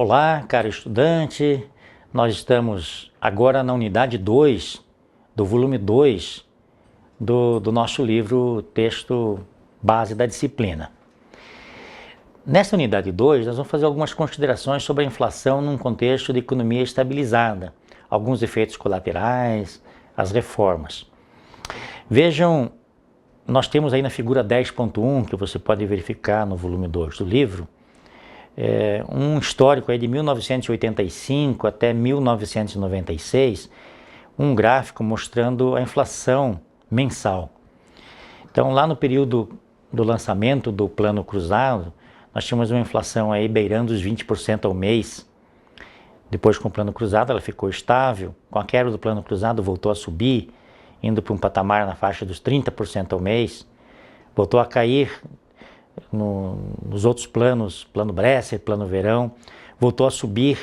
Olá, caro estudante, nós estamos agora na unidade 2, do volume 2 do nosso livro Texto Base da Disciplina. Nessa unidade 2, nós vamos fazer algumas considerações sobre a inflação num contexto de economia estabilizada, alguns efeitos colaterais, as reformas. Vejam, nós temos aí na figura 10.1, que você pode verificar no volume 2 do livro, um histórico aí de 1985 até 1996, um gráfico mostrando a inflação mensal. Então, lá no período do lançamento do Plano Cruzado, nós tínhamos uma inflação aí beirando os 20% ao mês. Depois, com o Plano Cruzado, ela ficou estável. Com a quebra do Plano Cruzado, voltou a subir, indo para um patamar na faixa dos 30% ao mês. Voltou a cair nos outros planos, Plano Bresser, Plano Verão, voltou a subir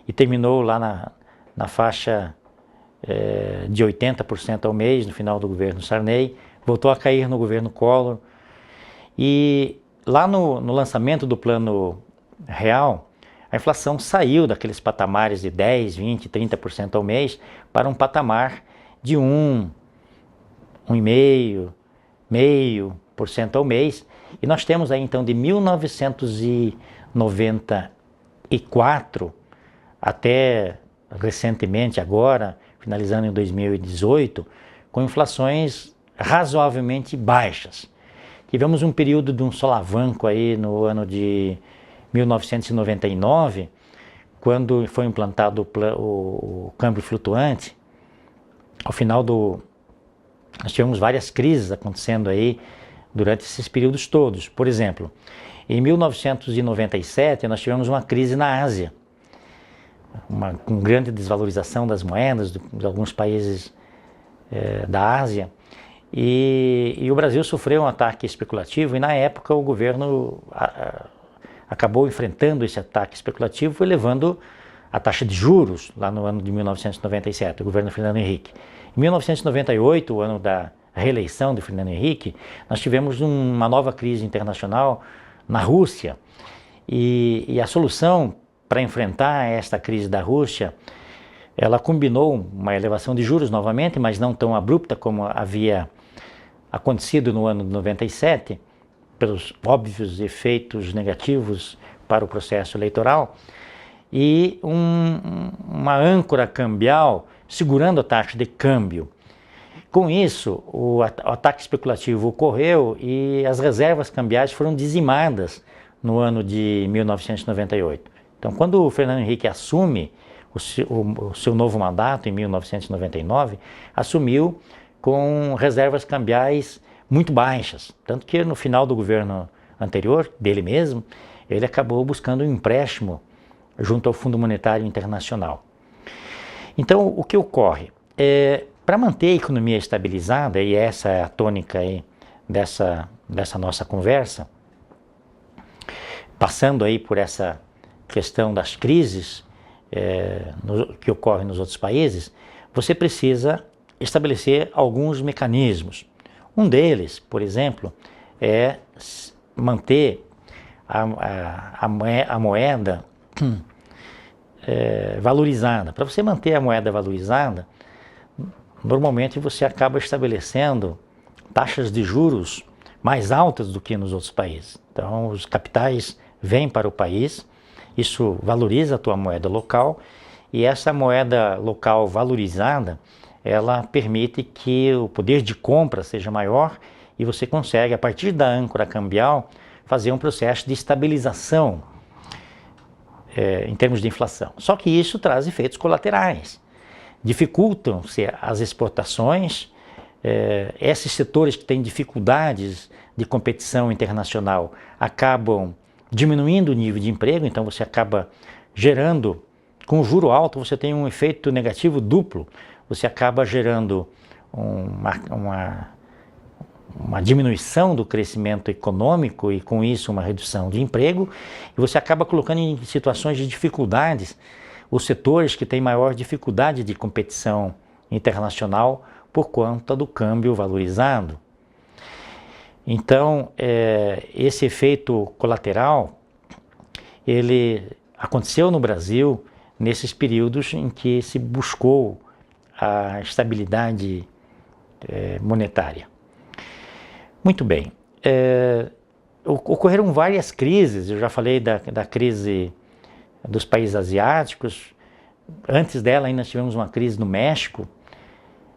e terminou lá na faixa de 80% ao mês, no final do governo Sarney, voltou a cair no governo Collor. E lá no lançamento do Plano Real, a inflação saiu daqueles patamares de 10, 20, 30% ao mês para um patamar de 0,5% ao mês. E nós temos aí então de 1994 até recentemente agora, finalizando em 2018, com inflações razoavelmente baixas. Tivemos um período de um solavanco aí no ano de 1999, quando foi implantado o câmbio flutuante. Ao final nós tivemos várias crises acontecendo aí durante esses períodos todos. Por exemplo, em 1997 nós tivemos uma crise na Ásia, com grande desvalorização das moedas de alguns países da Ásia, e o Brasil sofreu um ataque especulativo, e na época o governo acabou enfrentando esse ataque especulativo, elevando a taxa de juros lá no ano de 1997, o governo Fernando Henrique. Em 1998, o ano da reeleição de Fernando Henrique, nós tivemos uma nova crise internacional na Rússia, e a solução para enfrentar esta crise da Rússia, ela combinou uma elevação de juros novamente, mas não tão abrupta como havia acontecido no ano de 97, pelos óbvios efeitos negativos para o processo eleitoral, e uma âncora cambial segurando a taxa de câmbio. Com isso, o ataque especulativo ocorreu e as reservas cambiais foram dizimadas no ano de 1998. Então, quando o Fernando Henrique assume o seu novo mandato, em 1999, assumiu com reservas cambiais muito baixas. Tanto que no final do governo anterior, dele mesmo, ele acabou buscando um empréstimo junto ao Fundo Monetário Internacional. Então, o que ocorre? Para manter a economia estabilizada, e essa é a tônica aí dessa nossa conversa, passando aí por essa questão das crises que ocorrem nos outros países, você precisa estabelecer alguns mecanismos. Um deles, por exemplo, é manter a moeda valorizada. Para você manter a moeda valorizada, normalmente você acaba estabelecendo taxas de juros mais altas do que nos outros países. Então, os capitais vêm para o país, isso valoriza a tua moeda local, e essa moeda local valorizada, ela permite que o poder de compra seja maior e você consegue, a partir da âncora cambial, fazer um processo de estabilização em termos de inflação. Só que isso traz efeitos colaterais. Dificultam-se as exportações, esses setores que têm dificuldades de competição internacional acabam diminuindo o nível de emprego, então você acaba gerando, com o juro alto você tem um efeito negativo duplo, você acaba gerando uma diminuição do crescimento econômico e com isso uma redução de emprego, e você acaba colocando em situações de dificuldades os setores que têm maior dificuldade de competição internacional por conta do câmbio valorizado. Então, esse efeito colateral, ele aconteceu no Brasil nesses períodos em que se buscou a estabilidade monetária. Muito bem. Ocorreram várias crises, eu já falei da crise dos países asiáticos. Antes dela ainda tivemos uma crise no México.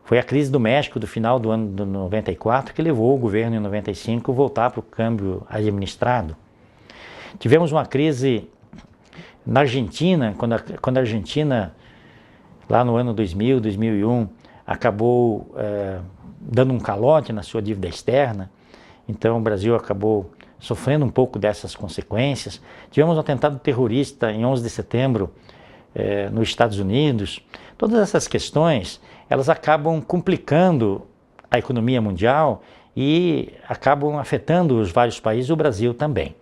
Foi a crise do México do final do ano de 94 que levou o governo em 95 a voltar para o câmbio administrado. Tivemos uma crise na Argentina, quando a Argentina, lá no ano 2000, 2001, acabou dando um calote na sua dívida externa. Então o Brasil acabou sofrendo um pouco dessas consequências. Tivemos um atentado terrorista em 11 de setembro nos Estados Unidos. Todas essas questões, elas acabam complicando a economia mundial e acabam afetando os vários países, o Brasil também.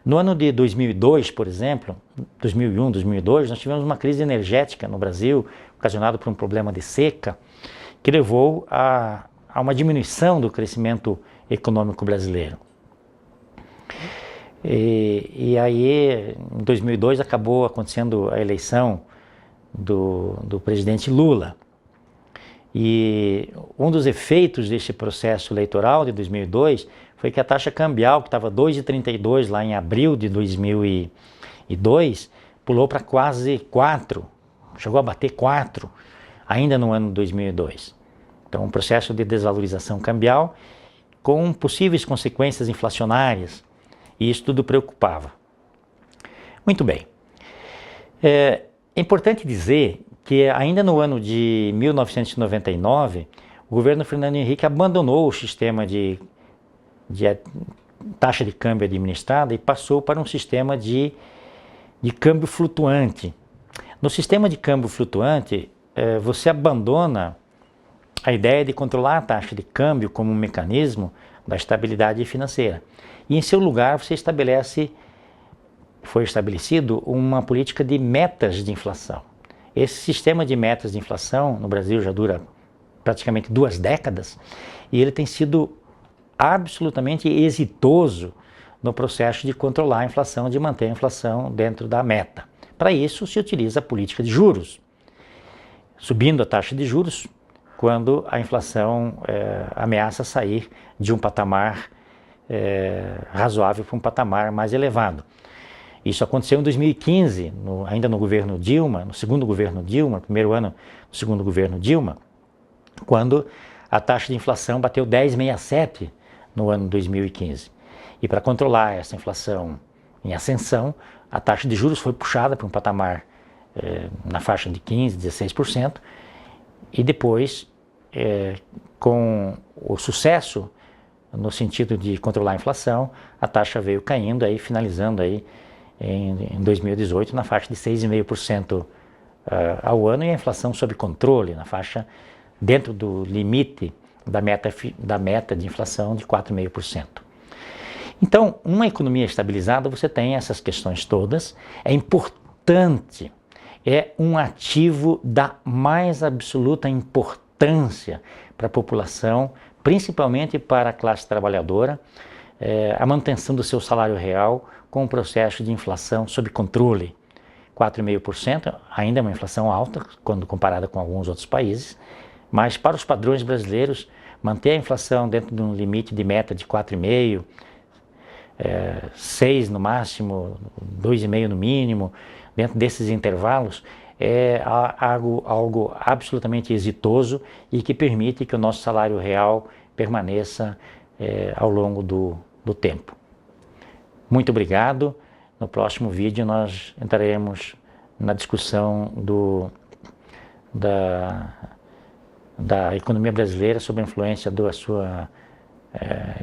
No ano de 2002, por exemplo, 2001, 2002, nós tivemos uma crise energética no Brasil, ocasionada por um problema de seca, que levou a uma diminuição do crescimento econômico brasileiro. E aí, em 2002, acabou acontecendo a eleição do presidente Lula. E um dos efeitos desse processo eleitoral de 2002 foi que a taxa cambial, que estava 2,32 lá em abril de 2002, pulou para quase 4, chegou a bater 4 ainda no ano de 2002. Então, um processo de desvalorização cambial com possíveis consequências inflacionárias, e isso tudo preocupava. Muito bem. É importante dizer que ainda no ano de 1999, o governo Fernando Henrique abandonou o sistema de taxa de câmbio administrada e passou para um sistema de câmbio flutuante. No sistema de câmbio flutuante, você abandona a ideia de controlar a taxa de câmbio como um mecanismo da estabilidade financeira. E em seu lugar você foi estabelecido uma política de metas de inflação. Esse sistema de metas de inflação no Brasil já dura praticamente 2 décadas e ele tem sido absolutamente exitoso no processo de controlar a inflação, de manter a inflação dentro da meta. Para isso se utiliza a política de juros, subindo a taxa de juros quando a inflação ameaça sair de um patamar razoável para um patamar mais elevado. Isso aconteceu em 2015, ainda no governo Dilma, no segundo governo Dilma, primeiro ano do segundo governo Dilma, quando a taxa de inflação bateu 10,67 no ano 2015. E para controlar essa inflação em ascensão, a taxa de juros foi puxada para um patamar na faixa de 15%, 16%, e depois, com o sucesso no sentido de controlar a inflação, a taxa veio caindo, aí, finalizando aí, em 2018 na faixa de 6,5% ao ano, e a inflação sob controle, na faixa dentro do limite da meta de inflação de 4,5%. Então, numa economia estabilizada, você tem essas questões todas. É importante, é um ativo da mais absoluta importância para a população, principalmente para a classe trabalhadora, a manutenção do seu salário real com um processo de inflação sob controle. 4,5%, ainda é uma inflação alta quando comparada com alguns outros países, mas para os padrões brasileiros, manter a inflação dentro de um limite de meta de 4,5%, 6 no máximo, 2,5 no mínimo, dentro desses intervalos, é algo absolutamente exitoso e que permite que o nosso salário real permaneça ao longo do tempo. Muito obrigado. No próximo vídeo nós entraremos na discussão da economia brasileira sob a influência da sua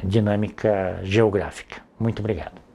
dinâmica geográfica. Muito obrigado.